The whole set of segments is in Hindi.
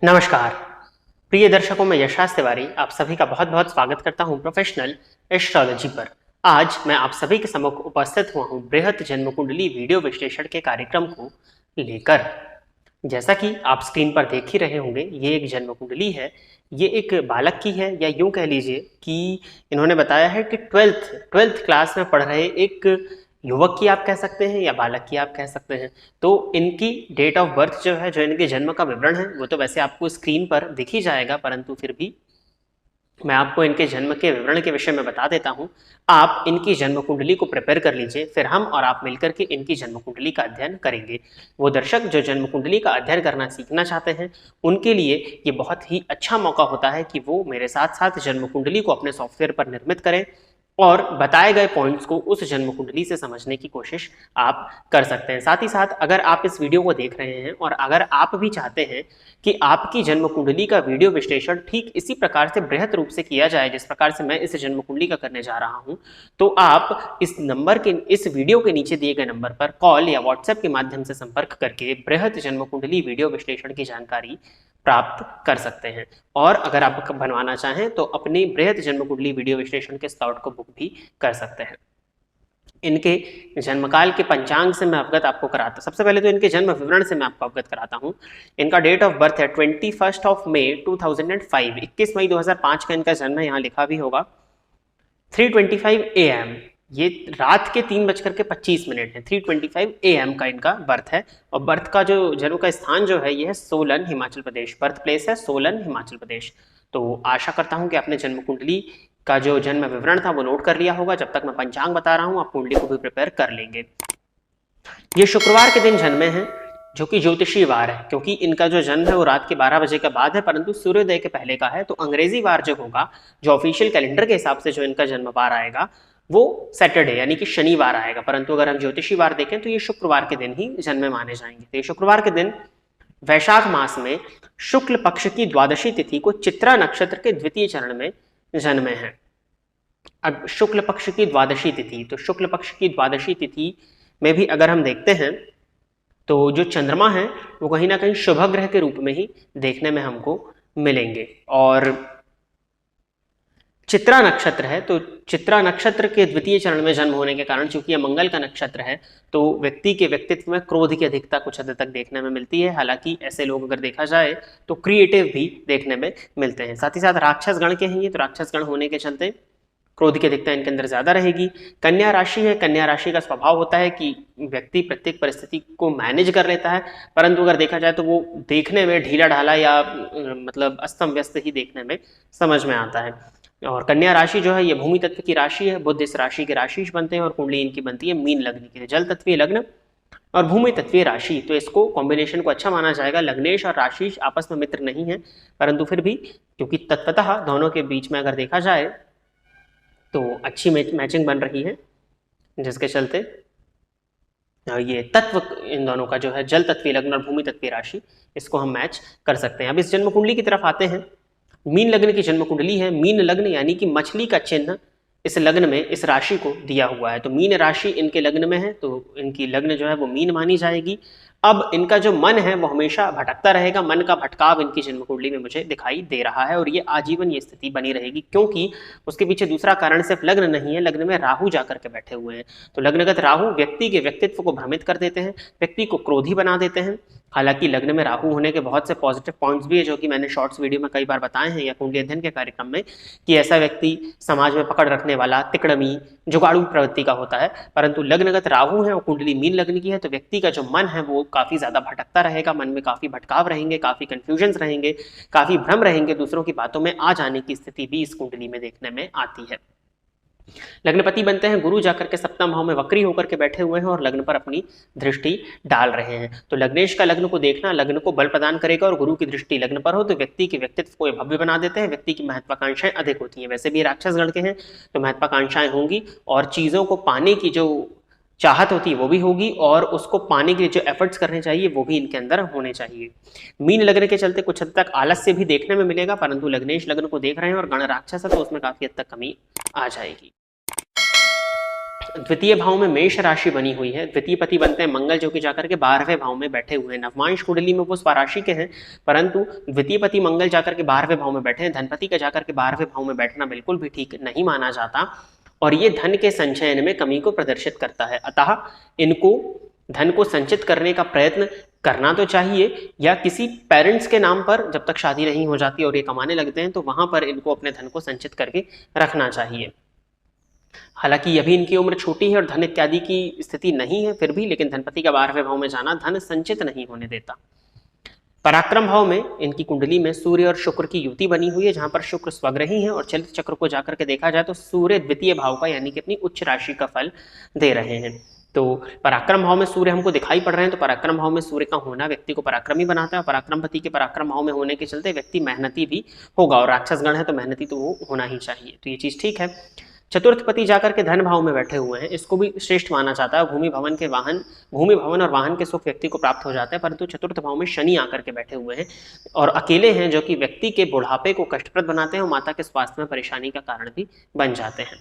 नमस्कार प्रिय दर्शकों, मैं यशराज तिवारी आप सभी का बहुत बहुत स्वागत करता हूं प्रोफेशनल एस्ट्रोलॉजी पर। आज मैं आप सभी के सम्मुख उपस्थित हुआ हूं बृहत जन्म कुंडली वीडियो विश्लेषण के कार्यक्रम को लेकर। जैसा कि आप स्क्रीन पर देख ही रहे होंगे, ये एक जन्म कुंडली है। ये एक बालक की है, या यूं कह लीजिए कि इन्होंने बताया है कि ट्वेल्थ क्लास में पढ़ रहे एक युवक की आप कह सकते हैं, या बालक की आप कह सकते हैं। तो इनकी डेट ऑफ बर्थ जो है, जो इनके जन्म का विवरण है, वो तो वैसे आपको स्क्रीन पर दिख ही जाएगा, परंतु फिर भी मैं आपको इनके जन्म के विवरण के विषय में बता देता हूं। आप इनकी जन्म कुंडली को प्रिपेयर कर लीजिए, फिर हम और आप मिलकर के इनकी जन्म कुंडली का अध्ययन करेंगे। वो दर्शक जो जन्म कुंडली का अध्ययन करना सीखना चाहते हैं, उनके लिए ये बहुत ही अच्छा मौका होता है कि वो मेरे साथ साथ जन्म कुंडली को अपने सॉफ्टवेयर पर निर्मित करें और बताए गए पॉइंट्स को उस जन्म कुंडली से समझने की कोशिश आप कर सकते हैं। साथ ही साथ अगर आप इस वीडियो को देख रहे हैं और अगर आप भी चाहते हैं कि आपकी जन्म कुंडली का वीडियो विश्लेषण ठीक इसी प्रकार से बृहत रूप से किया जाए जिस प्रकार से मैं इस जन्म कुंडली का करने जा रहा हूं, तो आप इस वीडियो के नीचे दिए गए नंबर पर कॉल या व्हाट्सएप के माध्यम से संपर्क करके बृहत जन्म कुंडली वीडियो विश्लेषण की जानकारी प्राप्त कर सकते हैं। और अगर आप बनवाना चाहें तो अपनी बृहत जन्म कुंडली वीडियो विश्लेषण के स्लॉट को बुक भी कर सकते हैं। इनके जन्मकाल के पंचांग से मैं अवगत आपको कराता, सबसे पहले तो इनके जन्म विवरण से मैं आपको अवगत कराता हूं। इनका डेट ऑफ बर्थ है 21 मई 2005, 21 मई 2005 का इनका जन्म है, यहाँ लिखा भी होगा। 3:25 AM, ये रात के 3:25 है। 3:25 AM का इनका बर्थ है। और बर्थ का जो जन्म का स्थान जो है, ये है सोलन, हिमाचल प्रदेश। बर्थ प्लेस है सोलन, हिमाचल प्रदेश। तो आशा करता हूं कि आपने जन्म कुंडली का जो जन्म विवरण था वो नोट कर लिया होगा। जब तक मैं पंचांग बता रहा हूं, आप कुंडली को भी प्रिपेयर कर लेंगे। ये शुक्रवार के दिन जन्मे हैं, जो कि ज्योतिषी वार है, क्योंकि इनका जो जन्म है वो रात के 12 बजे के बाद है, परंतु सूर्योदय के पहले का है। तो अंग्रेजी वार जो होगा, जो ऑफिशियल कैलेंडर के हिसाब से जो इनका जन्म वार आएगा, वो सैटरडे यानी कि शनिवार आएगा। परंतु अगर हम ज्योतिषी वार देखें तो ये शुक्रवार के दिन ही जन्मे माने जाएंगे। तो ये शुक्रवार के दिन वैशाख मास में शुक्ल पक्ष की द्वादशी तिथि को चित्रा नक्षत्र के द्वितीय चरण में जन्मे हैं। अब शुक्ल पक्ष की द्वादशी तिथि, तो शुक्ल पक्ष की द्वादशी तिथि में भी अगर हम देखते हैं तो जो चंद्रमा है वो कहीं ना कहीं शुभ ग्रह के रूप में ही देखने में हमको मिलेंगे। और चित्रा नक्षत्र है, तो चित्रा नक्षत्र के द्वितीय चरण में जन्म होने के कारण, चूंकि यह मंगल का नक्षत्र है, तो व्यक्ति के व्यक्तित्व में क्रोध की अधिकता कुछ हद तक देखने में मिलती है। हालांकि ऐसे लोग अगर देखा जाए तो क्रिएटिव भी देखने में मिलते हैं। साथ ही साथ राक्षस गण के हैं ये, तो राक्षस गण होने के चलते क्रोध की अधिकता इनके अंदर ज्यादा रहेगी। कन्या राशि है, कन्या राशि का स्वभाव होता है कि व्यक्ति प्रत्येक परिस्थिति को मैनेज कर लेता है, परंतु अगर देखा जाए तो वो देखने में ढीला ढाला या मतलब अस्तम व्यस्त ही देखने में समझ में आता है। और कन्या राशि जो है ये भूमि तत्व की राशि है। बुध इस राशि के राशिश बनते हैं और कुंडली इनकी बनती है मीन लग्न की। जल तत्वीय लग्न और भूमि तत्वीय राशि, तो इसको कॉम्बिनेशन को अच्छा माना जाएगा। लग्नेश और राशिश आपस में मित्र नहीं है, परंतु फिर भी क्योंकि तत्वतः दोनों के बीच में अगर देखा जाए तो अच्छी मैचिंग बन रही है, जिसके चलते ये तत्व इन दोनों का जो है जल तत्वीय लग्न और भूमि तत्वीय राशि, इसको हम मैच कर सकते हैं। अब इस जन्म कुंडली की तरफ आते हैं। मीन लग्न की जन्म कुंडली है। मीन लग्न यानी कि मछली का चिन्ह इस लग्न में इस राशि को दिया हुआ है। तो मीन राशि इनके लग्न में है, तो इनकी लग्न जो है वो मीन मानी जाएगी। अब इनका जो मन है वो हमेशा भटकता रहेगा। मन का भटकाव इनकी जन्म कुंडली में मुझे दिखाई दे रहा है और ये आजीवन ये स्थिति बनी रहेगी, क्योंकि उसके पीछे दूसरा कारण सिर्फ लग्न नहीं है, लग्न में राहु जाकर के बैठे हुए हैं। तो लग्नगत राहु व्यक्ति के व्यक्तित्व को भ्रमित कर देते हैं, व्यक्ति को क्रोधी बना देते हैं। हालांकि लग्न में राहु होने के बहुत से पॉजिटिव पॉइंट्स भी है, जो कि मैंने शॉर्ट्स वीडियो में कई बार बताए हैं या कुंडली अध्ययन के कार्यक्रम में, कि ऐसा व्यक्ति समाज में पकड़ रखने वाला, तिकड़मी, जुगाड़ू प्रवृत्ति का होता है। परंतु लग्नगत राहु है और कुंडली मीन लग्न की है, तो व्यक्ति का जो मन है वो काफी ज्यादा भटकता रहेगा। मन में काफी भटकाव रहेंगे, काफी कंफ्यूजन रहेंगे, काफी भ्रम रहेंगे, दूसरों की बातों में आ जाने की स्थिति भी इस कुंडली में देखने में आती है। लग्नपति बनते हैं गुरु, जाकर के सप्तम भाव में वक्री होकर के बैठे हुए हैं और लग्न पर अपनी दृष्टि डाल रहे हैं। तो लग्नेश का लग्न को देखना लग्न को बल प्रदान करेगा, और गुरु की दृष्टि लग्न पर हो तो व्यक्ति के व्यक्तित्व को भव्य बना देते हैं। व्यक्ति की महत्वाकांक्षाएं अधिक होती हैं। वैसे भी राक्षस गण के हैं तो महत्वाकांक्षाएं होंगी, और चीजों को पाने की जो चाहत होती है वो भी होगी, और उसको पाने के लिए जो एफर्ट्स करने चाहिए वो भी इनके अंदर होने चाहिए। मीन लग्न के चलते कुछ हद तक आलस्य भी देखने में मिलेगा, परंतु लग्नेश लग्न को देख रहे हैं और गण राक्षस है तो उसमें काफी हद तक कमी आ जाएगी। द्वितीय भाव में मेष राशि बनी हुई है, द्वितीय पति बनते हैं मंगल जो कि जाकर के 12वें भाव में बैठे हुए हैं। नवमांश कुंडली में वो स्वराशि के हैं, परंतु द्वितीय पति मंगल जाकर के 12वें भाव में बैठे हैं। धनपति का जाकर के 12वें भाव में बैठना बिल्कुल भी ठीक नहीं माना जाता और ये धन के संचयन में कमी को प्रदर्शित करता है। अतः इनको धन को संचित करने का प्रयत्न करना तो चाहिए, या किसी पेरेंट्स के नाम पर जब तक शादी नहीं हो जाती और ये कमाने लगते हैं तो वहां पर इनको अपने धन को संचित करके रखना चाहिए। हालांकि अभी इनकी उम्र छोटी है और धन इत्यादि की स्थिति नहीं है, फिर भी लेकिन धनपति का 12वें भाव में जाना धन संचित नहीं होने देता। पराक्रम भाव में इनकी कुंडली में सूर्य और शुक्र की युति बनी हुई है, जहां पर शुक्र स्वग्रही है और चलित चक्र को जाकर के देखा जाए तो सूर्य द्वितीय भाव का यानी कि अपनी उच्च राशि का फल दे रहे हैं। तो पराक्रम भाव में सूर्य हमको दिखाई पड़ रहे हैं, तो पराक्रम भाव में सूर्य का होना व्यक्ति को पराक्रमी बनाता है और पराक्रमपति के पराक्रम भाव में होने के चलते व्यक्ति मेहनती भी होगा, और राक्षस गण है तो मेहनती तो वो होना ही चाहिए, तो ये चीज ठीक है। चतुर्थ पति जाकर के धन भाव में बैठे हुए हैं, इसको भी श्रेष्ठ माना जाता है। भूमि भवन और वाहन के सुख व्यक्ति को प्राप्त हो जाता है, परंतु चतुर्थ भाव में शनि आकर के बैठे हुए हैं और अकेले हैं, जो कि व्यक्ति के बुढ़ापे को कष्टप्रद बनाते हैं और माता के स्वास्थ्य में परेशानी का कारण भी बन जाते हैं।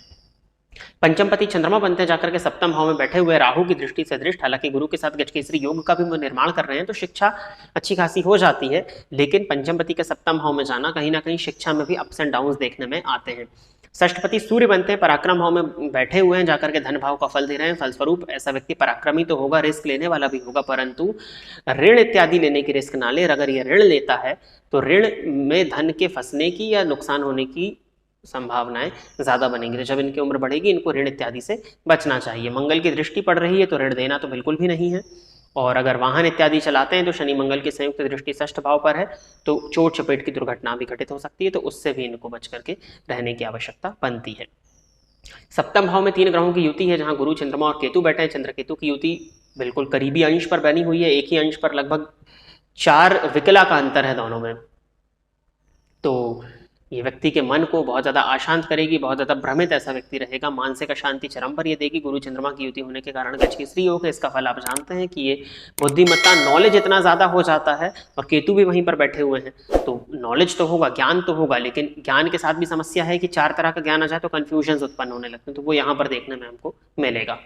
पंचम पति चंद्रमा बनते हैं जाकर के सप्तम भाव में बैठे हुए राहु की दृष्टि से दृष्ट। हालांकि गुरु के साथ गजकेसरी योग का भी निर्माण कर रहे हैं तो शिक्षा अच्छी खासी हो जाती है, लेकिन पंचम पति के सप्तम भाव में जाना कहीं ना कहीं शिक्षा में भी अप्स एंड डाउन देखने में आते हैं। षष्ठपति सूर्य बनते हैं, पराक्रम भाव में बैठे हुए हैं, जाकर के धन भाव का फल दे रहे हैं। फलस्वरूप ऐसा व्यक्ति पराक्रमी तो होगा, रिस्क लेने वाला भी होगा, परंतु ऋण इत्यादि लेने की रिस्क ना ले। अगर ये ऋण लेता है तो ऋण में धन के फंसने की या नुकसान होने की संभावनाएं ज्यादा बनेंगी। तो जब इनकी उम्र बढ़ेगी इनको ऋण इत्यादि से बचना चाहिए। मंगल की दृष्टि पड़ रही है तो ऋण देना तो बिल्कुल भी नहीं है, और अगर वाहन इत्यादि चलाते हैं तो शनि मंगल की संयुक्त दृष्टि षष्ठ भाव पर है, तो चोट चपेट की दुर्घटना भी घटित हो सकती है, तो उससे भी इनको बच करके रहने की आवश्यकता बनती है। सप्तम भाव में 3 ग्रहों की युति है, जहां गुरु चंद्रमा और केतु बैठे हैं। चंद्र केतु की युति बिल्कुल करीबी अंश पर बनी हुई है, एक ही अंश पर लगभग 4 विकला का अंतर है दोनों में। तो ये व्यक्ति के मन को बहुत ज्यादा अशांत करेगी, बहुत ज्यादा भ्रमित ऐसा व्यक्ति रहेगा, मानसिक अशांति चरम पर ये देगी। गुरु चंद्रमा की युति होने के कारण गजकेसरी योग है, इसका फल आप जानते हैं कि ये बुद्धिमत्ता नॉलेज इतना ज्यादा हो जाता है, और केतु भी वहीं पर बैठे हुए हैं, तो नॉलेज तो होगा, ज्ञान तो होगा, लेकिन ज्ञान के साथ भी समस्या है कि 4 तरह का ज्ञान आ जाए तो कंफ्यूजन उत्पन्न होने लगते हैं, तो वो यहाँ पर देखने में हमको मिलेगा।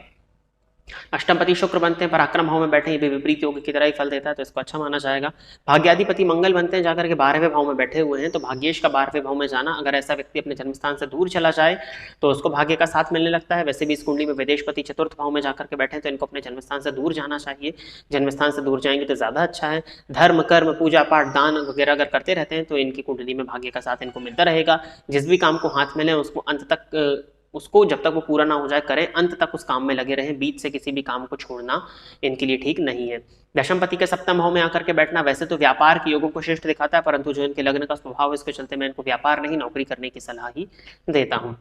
अष्टमपति शुक्र बनते हैं, पराक्रम भाव में बैठे, ये भी विपरीत योग की तरह ही फल देता है, तो इसको अच्छा माना जाएगा। भाग्याधिपति मंगल बनते हैं, जाकर के 12वें भाव में बैठे हुए हैं, तो भाग्येश का 12वें भाव में जाना, अगर ऐसा व्यक्ति अपने जन्मस्थान से दूर चला जाए तो उसको भाग्य का साथ मिलने लगता है। वैसे भी इस कुंडली में विदेशपति चतुर्थ भाव में जाकर के बैठे हैं, तो इनको अपने जन्मस्थान से दूर जाना चाहिए। जन्मस्थान से दूर जाएंगे तो ज्यादा अच्छा है। धर्म कर्म पूजा पाठ दान वगैरह अगर करते रहते हैं तो इनकी कुंडली में भाग्य का साथ इनको मिलता रहेगा। जिस भी काम को हाथ में लें उसको अंत तक, उसको जब तक वो पूरा ना हो जाए करें, अंत तक उस काम में लगे रहें, बीच से किसी भी काम को छोड़ना इनके लिए ठीक नहीं है। दशमपति के सप्तम भाव में आकर के बैठना वैसे तो व्यापार के योगों को श्रेष्ठ दिखाता है, परंतु जो इनके लग्न का स्वभाव है इसके चलते मैं इनको व्यापार नहीं नौकरी करने की सलाह ही देता हूँ।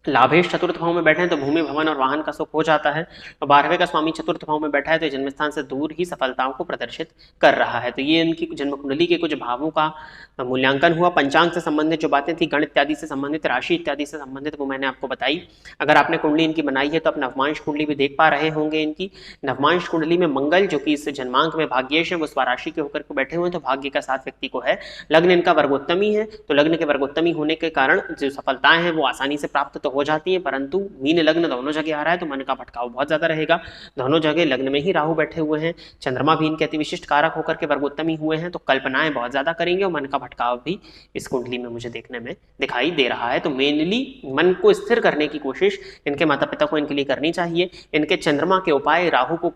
लाभेश चतुर्थ भाव में बैठे हैं तो भूमि भवन और वाहन का सुख हो जाता है, और 12वें का स्वामी चतुर्थ भाव में बैठा है तो जन्मस्थान से दूर ही सफलताओं को प्रदर्शित कर रहा है। तो ये इनकी जन्म कुंडली के कुछ भावों का मूल्यांकन हुआ। पंचांग से संबंधित जो बातें थी, गण इत्यादि से संबंधित, राशि इत्यादि से संबंधित, वो मैंने आपको बताई। अगर आपने कुंडली इनकी बनाई है तो आप नवमांश कुंडली भी देख पा रहे होंगे। इनकी नवमांश कुंडली में मंगल जो कि इस जन्मांक में भाग्येश है, वो स्वराशि के होकर के बैठे हुए हैं, तो भाग्य का साथ व्यक्ति को है। लग्न इनका वर्गोत्तमी है, तो लग्न के वर्गोत्तमी होने के कारण जो सफलताएं हैं वो आसानी से प्राप्त तो हो जाती है, परंतु मीन लग्न दोनों जगह आ रहा है तो मन का भटकाव बहुत ज्यादा रहेगा। दोनों जगह लग्न में ही राहु बैठे हुए हैं, चंद्रमा भी इनके अति विशिष्ट कारक होकर के वर्गोत्तमी हुए हैं, तो कल्पनाएं बहुत ज्यादा करेंगे और मन का भटकाव भी इस कुंडली में मुझे देखने में दिखाई दे रहा है। तो मेनली मन को स्थिर करने की कोशिश इनके माता पिता को इनके लिए करनी चाहिए। इनके चंद्रमा के उपाय, राहु को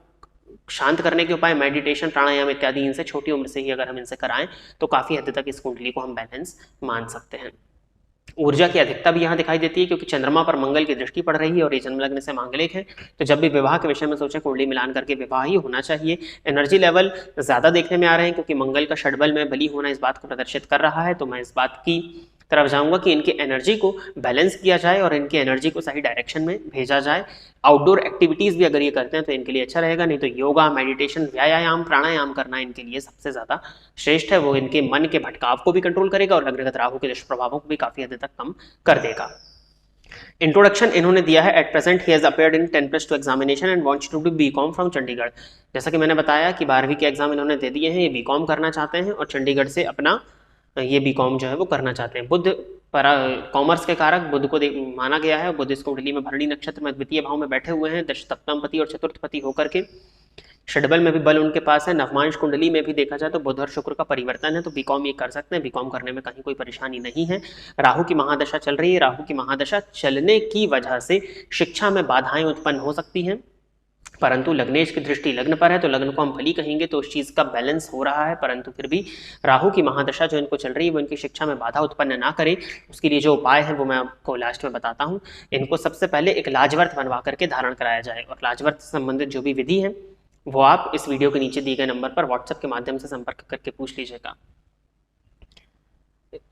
शांत करने के उपाय, मेडिटेशन, प्राणायाम इत्यादि इनसे छोटी उम्र से ही अगर हम इनसे कराएं तो काफी हद तक इस कुंडली को हम बैलेंस मान सकते हैं। ऊर्जा की अधिकता भी यहाँ दिखाई देती है क्योंकि चंद्रमा पर मंगल की दृष्टि पड़ रही है और ये जन्म लग्न से मांगलिक है, तो जब भी विवाह के विषय में सोचें कुंडली मिलान करके विवाह ही होना चाहिए। एनर्जी लेवल ज्यादा देखने में आ रहे हैं क्योंकि मंगल का षड्बल में बली होना इस बात को प्रदर्शित कर रहा है, तो मैं इस बात की तरफ जाऊंगा कि इनकी एनर्जी को बैलेंस किया जाए और इनकी एनर्जी को सही डायरेक्शन में भेजा जाए। आउटडोर एक्टिविटीज भी अगर ये करते हैं तो इनके लिए अच्छा रहेगा, नहीं तो योगा, मेडिटेशन, व्यायाम, प्राणायाम करना इनके लिए सबसे ज्यादा श्रेष्ठ है। वो इनके मन के भटकाव को भी कंट्रोल करेगा और लग्नगत राहु के दुष्प्रभावों को भी काफी हद तक कम कर देगा। इंट्रोडक्शन इन्होंने दिया है, at present he has appeared in 10+2 examination and wants to do BCom from Chandigarh. जैसा कि मैंने बताया कि 12वीं के एग्जाम इन्होंने दे दिए हैं, ये बीकॉम करना चाहते हैं और चंडीगढ़ से अपना ये बीकॉम जो है वो करना चाहते हैं। बुध पर कॉमर्स के कारक बुध को माना गया है। बुध इस कुंडली में भरणी नक्षत्र में द्वितीय भाव में बैठे हुए हैं, सप्तम पति और चतुर्थ पति होकर के। षडबल में भी बल उनके पास है। नवमांश कुंडली में भी देखा जाए तो बुध और शुक्र का परिवर्तन है, तो बीकॉम ये कर सकते हैं। बीकॉम करने में कहीं कोई परेशानी नहीं है। राहु की महादशा चल रही है। राहु की महादशा चलने की वजह से शिक्षा में बाधाएं उत्पन्न हो सकती हैं, परंतु लग्नेश की दृष्टि लग्न पर है, तो लग्न को हम बली कहेंगे, तो उस चीज का बैलेंस हो रहा है। परंतु फिर भी राहु की महादशा जो इनको चल रही है वो इनकी शिक्षा में बाधा उत्पन्न ना करे, उसके लिए जो उपाय है वो मैं आपको लास्ट में बताता हूँ। इनको सबसे पहले एक लाजवर्त बनवा करके धारण कराया जाए, और लाजवर्त से संबंधित जो भी विधि है वो आप इस वीडियो के नीचे दिए गए नंबर पर व्हाट्सएप के माध्यम से संपर्क करके पूछ लीजिएगा।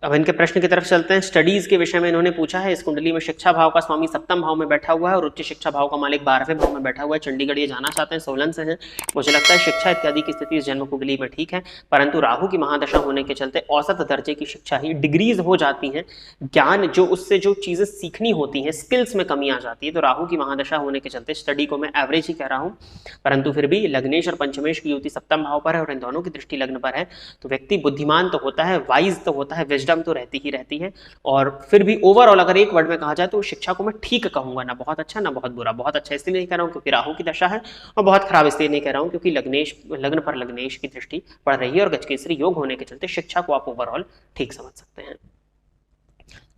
अब इनके प्रश्न की तरफ चलते हैं। स्टडीज के विषय में इन्होंने पूछा है, इस कुंडली में शिक्षा भाव का स्वामी सप्तम भाव में बैठा हुआ है और उच्च शिक्षा भाव का मालिक 12वें भाव में बैठा हुआ है। चंडीगढ़ ये जाना चाहते हैं, सोलन से हैं। मुझे लगता है शिक्षा इत्यादि की स्थिति इस जन्म कुंडली में ठीक है, परंतु राहु की महादशा होने के चलते औसत दर्जे की शिक्षा ही डिग्रीज हो जाती हैं, ज्ञान जो उससे जो चीजें सीखनी होती हैं, स्किल्स में कमी आ जाती है। तो राहु की महादशा होने के चलते स्टडी को मैं एवरेज ही कह रहा हूँ, परंतु फिर भी लग्नेश और पंचमेश की युति सप्तम भाव पर है और इन दोनों की दृष्टि लग्न पर है, तो व्यक्ति बुद्धिमान तो होता है, वाइज तो होता है, विजडम तो रहती है। और फिर भी ओवरऑल अगर एक वर्ड में कहा जाए तो शिक्षा को मैं ठीक कहूंगा, ना बहुत अच्छा ना बहुत बुरा। बहुत अच्छा इसलिए नहीं कह रहा हूं क्योंकि राहु की दशा है, और बहुत खराब इसलिए नहीं कह रहा हूं क्योंकि लग्न पर लग्नेश की दृष्टि पड़ रही है और गजकेसरी योग होने के चलते शिक्षा को आप ओवरऑल ठीक समझ सकते हैं।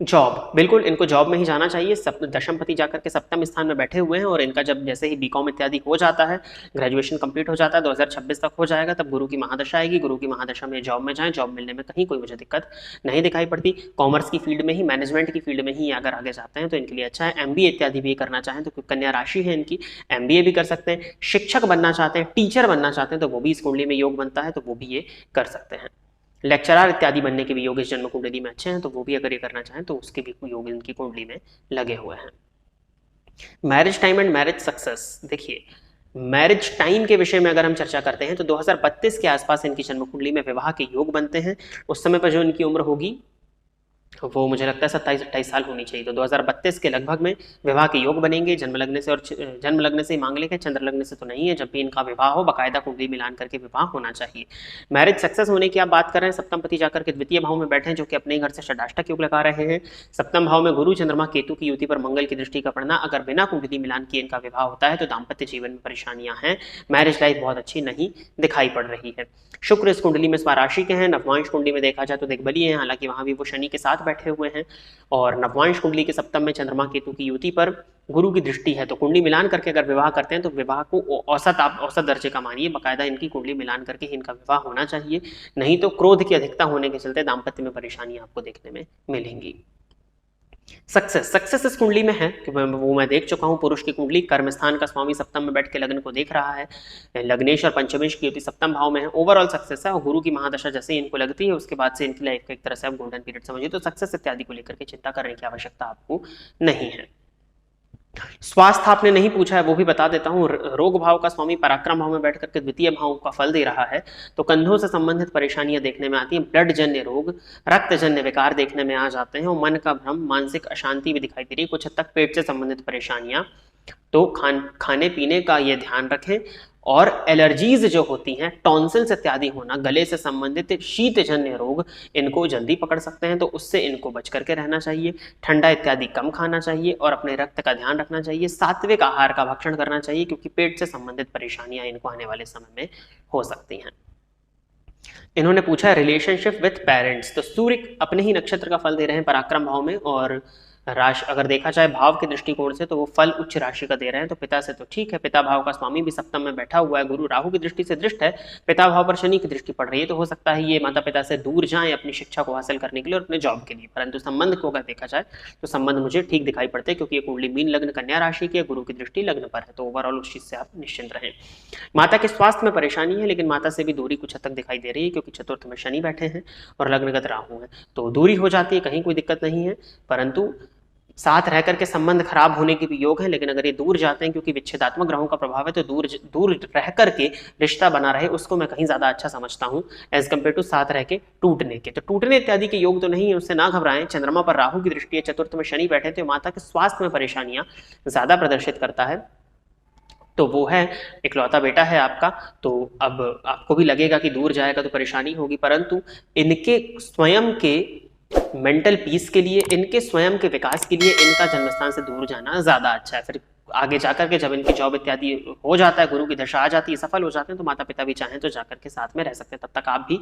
जॉब, बिल्कुल इनको जॉब में ही जाना चाहिए। दशम पति जाकर के सप्तम स्थान में बैठे हुए हैं, और इनका जब जैसे ही बीकॉम इत्यादि हो जाता है, ग्रेजुएशन कंप्लीट हो जाता है, 2026 तक हो जाएगा, तब गुरु की महादशा आएगी। गुरु की महादशा में जॉब में जाएं, जॉब मिलने में कहीं कोई मुझे दिक्कत नहीं दिखाई पड़ती। कॉमर्स की फील्ड में ही, मैनेजमेंट की फील्ड में ही अगर आगे जाते हैं तो इनके लिए अच्छा है। MBA इत्यादि भी करना चाहें तो कन्या राशि है इनकी, MBA भी कर सकते हैं। शिक्षक बनना चाहते हैं, टीचर बनना चाहते हैं तो वो भी इस कुंडली में योग बनता है, तो वो भी ये कर सकते हैं। लेक्चरर इत्यादि बनने के भी योग इस जन्म कुंडली में अच्छे हैं, तो वो भी अगर ये करना चाहें तो उसके भी योग इनकी कुंडली में लगे हुए हैं। Marriage time and marriage success, देखिए मैरिज टाइम के विषय में अगर हम चर्चा करते हैं तो 2032 के आसपास इनकी जन्म कुंडली में विवाह के योग बनते हैं। उस समय पर जो इनकी उम्र होगी वो मुझे लगता है 27-28 साल होनी चाहिए, तो 2032 के लगभग में विवाह के योग बनेंगे। जन्म लगने से और जन्म लगने से ही मांगलिक है, चंद्र लगने से तो नहीं है। जब भी इनका विवाह हो बाकायदा कुंडली मिलान करके विवाह होना चाहिए। मैरिज सक्सेस होने की आप बात कर रहे हैं, सप्तम पति जाकर के द्वितीय भाव में बैठे हैं, जो कि अपने घर से षडाष्टक योग लगा रहे हैं। सप्तम भाव में गुरु चंद्रमा केतु की युति पर मंगल की दृष्टि का पड़ना, अगर बिना कुंडली मिलान किए इनका विवाह होता है तो दाम्पत्य जीवन में परेशानियां हैं, मैरिज लाइफ बहुत अच्छी नहीं दिखाई पड़ रही है। शुक्र इस कुंडली में स्वराशि के हैं। नवमांश कुंडली में देखा जाए तो दिग्बली है, हालांकि वहां भी वो शनि के साथ बैठे हुए हैं। और नवमांश कुंडली के सप्तम में चंद्रमा केतु की युति पर गुरु की दृष्टि है, तो कुंडली मिलान करके अगर विवाह करते हैं तो विवाह को औसत दर्जे का मानिए, बाकायदा इनकी कुंडली मिलान करके इनका विवाह होना चाहिए, नहीं तो क्रोध की अधिकता होने के चलते दाम्पत्य में परेशानी आपको देखने में मिलेंगी। सक्सेस इस कुंडली में है कि वो मैं देख चुका हूं। पुरुष की कुंडली कर्म स्थान का स्वामी सप्तम में बैठ के लग्न को देख रहा है, लग्नेश और पंचमेश की युति सप्तम भाव में है, ओवरऑल सक्सेस है। और गुरु की महादशा जैसे ही इनको लगती है उसके बाद से इनकी लाइफ का एक तरह से आप गोल्डन पीरियड समझिए, तो सक्सेस इत्यादि को लेकर के चिंता करने की आवश्यकता आपको नहीं है। स्वास्थ्य आपने नहीं पूछा है, वो भी बता देता हूं। रोग भाव का स्वामी पराक्रम भाव में बैठ करके द्वितीय भाव का फल दे रहा है, तो कंधों से संबंधित परेशानियां देखने में आती हैं। ब्लड जन्य रोग, रक्त जन्य विकार देखने में आ जाते हैं, और मन का भ्रम, मानसिक अशांति भी दिखाई दे रही है। कुछ हद तक पेट से संबंधित परेशानियां, तो खाने पीने का ये ध्यान रखें। और एलर्जीज जो होती हैं, टॉन्सिल्स इत्यादि होना, गले से संबंधित शीतजन्य रोग इनको जल्दी पकड़ सकते हैं, तो उससे इनको बच करके रहना चाहिए। ठंडा इत्यादि कम खाना चाहिए और अपने रक्त का ध्यान रखना चाहिए। सात्विक आहार का भक्षण करना चाहिए, क्योंकि पेट से संबंधित परेशानियां इनको आने वाले समय में हो सकती हैं। इन्होंने पूछा रिलेशनशिप विथ पेरेंट्स, तो सूर्य अपने ही नक्षत्र का फल दे रहे हैं पराक्रम भाव में, और राशि अगर देखा जाए भाव के दृष्टिकोण से तो वो फल उच्च राशि का दे रहे हैं, तो पिता से तो ठीक है। पिता भाव का स्वामी भी सप्तम में बैठा हुआ है, गुरु राहु की दृष्टि से दृष्ट है, पिता भाव पर शनि की दृष्टि पड़ रही है, तो हो सकता है ये माता पिता से दूर जाएं अपनी शिक्षा को हासिल करने के लिए और अपने जॉब के लिए। परंतु संबंध को अगर देखा जाए तो संबंध मुझे ठीक दिखाई पड़ते हैं, क्योंकि ये कुंडली मीन लग्न कन्या राशि की, गुरु की दृष्टि लग्न पर है, तो ओवरऑल उस चीज से आप निश्चिंत रहें। माता के स्वास्थ्य में परेशानी है, लेकिन माता से भी दूरी कुछ हद तक दिखाई दे रही है, क्योंकि चतुर्थ में शनि बैठे हैं और लग्नगत राहु है, तो दूरी हो जाती है, कहीं कोई दिक्कत नहीं है। परंतु साथ रह करके संबंध खराब होने के भी योग है, लेकिन अगर ये दूर जाते हैं, क्योंकि विच्छेदात्मक ग्रहों का प्रभाव है, तो दूर रह करके रिश्ता बना रहे, उसको मैं कहीं ज्यादा अच्छा समझता हूं एज कम्पेयर टू साथ रह के टूटने के। तो टूटने इत्यादि के योग तो नहीं है, उससे ना घबराएं। चंद्रमा पर राहु की दृष्टि है, चतुर्थ में शनि बैठे, तो माता के स्वास्थ्य में परेशानियां ज्यादा प्रदर्शित करता है, तो वो है इकलौता बेटा है आपका। तो अब आपको भी लगेगा कि दूर जाएगा तो परेशानी होगी, परंतु इनके स्वयं के मेंटल पीस के लिए, इनके स्वयं के विकास के लिए इनका जन्मस्थान से दूर जाना ज्यादा अच्छा है। फिर आगे जाकर के जब इनकी जॉब इत्यादि हो जाता है, गुरु की दशा आ जाती है, सफल हो जाते हैं, तो माता पिता भी चाहें तो जाकर के साथ में रह सकते हैं। तब तक आप भी,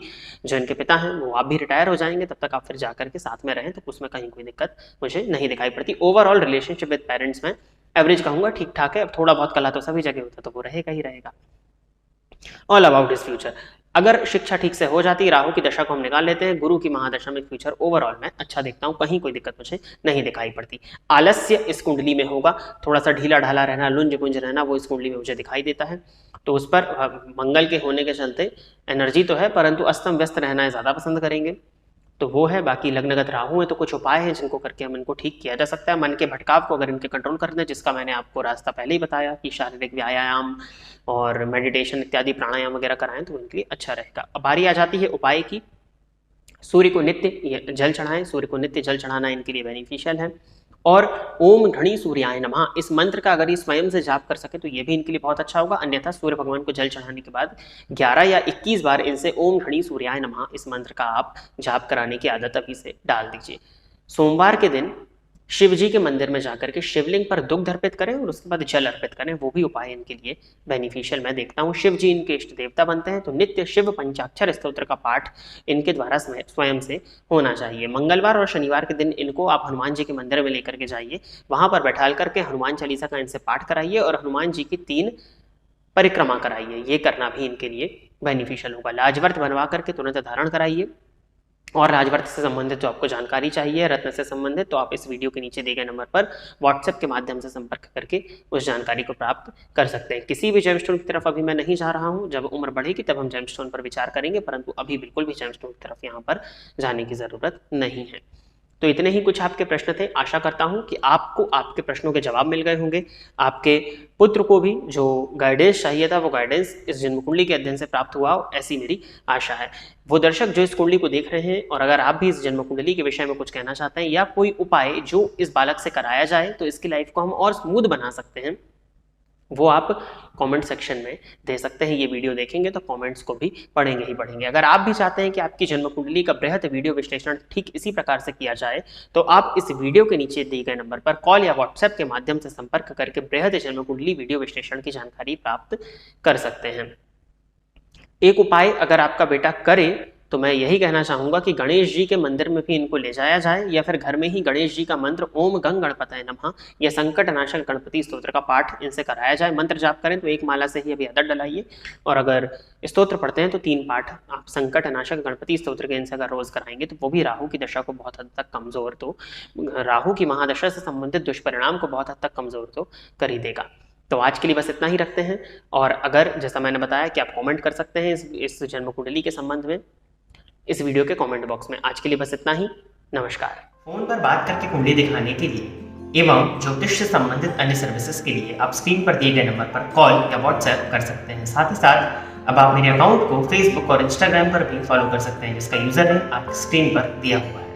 जो इनके पिता हैं वो आप भी रिटायर हो जाएंगे, तब तक आप फिर जाकर के साथ में रहें, तो उसमें कहीं कोई दिक्कत मुझे नहीं दिखाई पड़ती। ओवरऑल रिलेशनशिप विद पेरेंट्स में एवरेज कहूंगा, ठीक ठाक है। अब थोड़ा बहुत कला तो सभी जगह होता है, तो वो रहेगा ही रहेगा। ऑल अबाउट हिज फ्यूचर, अगर शिक्षा ठीक से हो जाती, राहु की दशा को हम निकाल लेते हैं, गुरु की महादशा में फ्यूचर ओवरऑल में अच्छा देखता हूं, कहीं कोई दिक्कत मुझे नहीं दिखाई पड़ती। आलस्य इस कुंडली में होगा, थोड़ा सा ढीला ढाला रहना, लुंज पुंज रहना, वो इस कुंडली में मुझे दिखाई देता है। तो उस पर मंगल के होने के चलते एनर्जी तो है, परंतु अस्तम व्यस्त रहना ज्यादा पसंद करेंगे, तो वो है। बाकी लग्नगत राहु है, तो कुछ उपाय हैं जिनको करके हम इनको ठीक किया जा सकता है। मन के भटकाव को अगर इनके कंट्रोल करना है, जिसका मैंने आपको रास्ता पहले ही बताया कि शारीरिक व्यायाम और मेडिटेशन इत्यादि प्राणायाम वगैरह कराएं, तो उनके लिए अच्छा रहेगा। अब बारी आ जाती है उपाय की। सूर्य को नित्य जल चढ़ाएं, सूर्य को नित्य जल चढ़ाना इनके लिए बेनिफिशियल है। और ओम घड़ी सूर्याय नमः, इस मंत्र का अगर ये स्वयं से जाप कर सके तो ये भी इनके लिए बहुत अच्छा होगा। अन्यथा सूर्य भगवान को जल चढ़ाने के बाद 11 या 21 बार इनसे ओम घड़ी सूर्याय नमः इस मंत्र का आप जाप कराने की आदत अभी से डाल दीजिए। सोमवार के दिन शिव जी के मंदिर में जाकर के शिवलिंग पर दुग्ध अर्पित करें और उसके बाद जल अर्पित करें, वो भी उपाय इनके लिए बेनिफिशियल मैं देखता हूँ। शिव जी इनके इष्ट देवता बनते हैं, तो नित्य शिव पंचाक्षर स्तोत्र का पाठ इनके द्वारा स्वयं से होना चाहिए। मंगलवार और शनिवार के दिन इनको आप हनुमान जी के मंदिर में लेकर के जाइए, वहां पर बैठा करके हनुमान चालीसा का इनसे पाठ कराइए और हनुमान जी की 3 परिक्रमा कराइए, ये करना भी इनके लिए बेनिफिशियल होगा। लाजवर्त बनवा करके तुरंत धारण कराइए। और राजवर्त से संबंधित जो आपको जानकारी चाहिए, रत्न से संबंधित, तो आप इस वीडियो के नीचे दिए गए नंबर पर व्हाट्सएप के माध्यम से संपर्क करके उस जानकारी को प्राप्त कर सकते हैं। किसी भी जेमस्टोन की तरफ अभी मैं नहीं जा रहा हूं, जब उम्र बढ़ेगी तब हम जेमस्टोन पर विचार करेंगे, परंतु अभी बिल्कुल भी जेमस्टोन की तरफ यहाँ पर जाने की जरूरत नहीं है। तो इतने ही कुछ आपके प्रश्न थे। आशा करता हूं कि आपको आपके प्रश्नों के जवाब मिल गए होंगे। आपके पुत्र को भी जो गाइडेंस चाहिए था वो गाइडेंस इस जन्म कुंडली के अध्ययन से प्राप्त हुआ, ऐसी मेरी आशा है। वो दर्शक जो इस कुंडली को देख रहे हैं और अगर आप भी इस जन्म कुंडली के विषय में कुछ कहना चाहते हैं या कोई उपाय जो इस बालक से कराया जाए तो इसकी लाइफ को हम और स्मूथ बना सकते हैं, वो आप कमेंट सेक्शन में दे सकते हैं। ये वीडियो देखेंगे तो कमेंट्स को भी पढ़ेंगे ही पढ़ेंगे। अगर आप भी चाहते हैं कि आपकी जन्म कुंडली का बृहद वीडियो विश्लेषण ठीक इसी प्रकार से किया जाए, तो आप इस वीडियो के नीचे दिए गए नंबर पर कॉल या व्हाट्सएप के माध्यम से संपर्क करके बृहद जन्म कुंडली वीडियो विश्लेषण की जानकारी प्राप्त कर सकते हैं। एक उपाय अगर आपका बेटा करे तो मैं यही कहना चाहूंगा कि गणेश जी के मंदिर में भी इनको ले जाया जाए, या फिर घर में ही गणेश जी का मंत्र ओम गंग गणपतये नमः या संकट नाशक गणपति स्तोत्र का पाठ इनसे कराया जाए। मंत्र जाप करें तो 1 माला से ही अभी आदत डलाइए, और अगर स्तोत्र पढ़ते हैं तो 3 पाठ आप संकट नाशक गणपति स्तोत्र के इनसे अगर रोज कराएंगे तो वो भी राहु की दशा को बहुत हद तक कमजोर, तो राहु की महादशा से संबंधित दुष्परिणाम को बहुत हद तक कमजोर तो कर ही देगा। तो आज के लिए बस इतना ही रखते हैं। और अगर जैसा मैंने बताया कि आप कमेंट कर सकते हैं इस जन्म कुंडली के संबंध में इस वीडियो के कमेंट बॉक्स में। आज के लिए बस इतना ही। नमस्कार। फोन पर बात करके कुंडली दिखाने के लिए एवं ज्योतिष से संबंधित अन्य सर्विसेज के लिए आप स्क्रीन पर दिए गए नंबर पर कॉल या व्हाट्सएप कर सकते हैं। साथ ही साथ अब आप मेरे अकाउंट को फेसबुक और इंस्टाग्राम पर भी फॉलो कर सकते हैं, जिसका यूजर नेम आपकी स्क्रीन पर दिया हुआ है।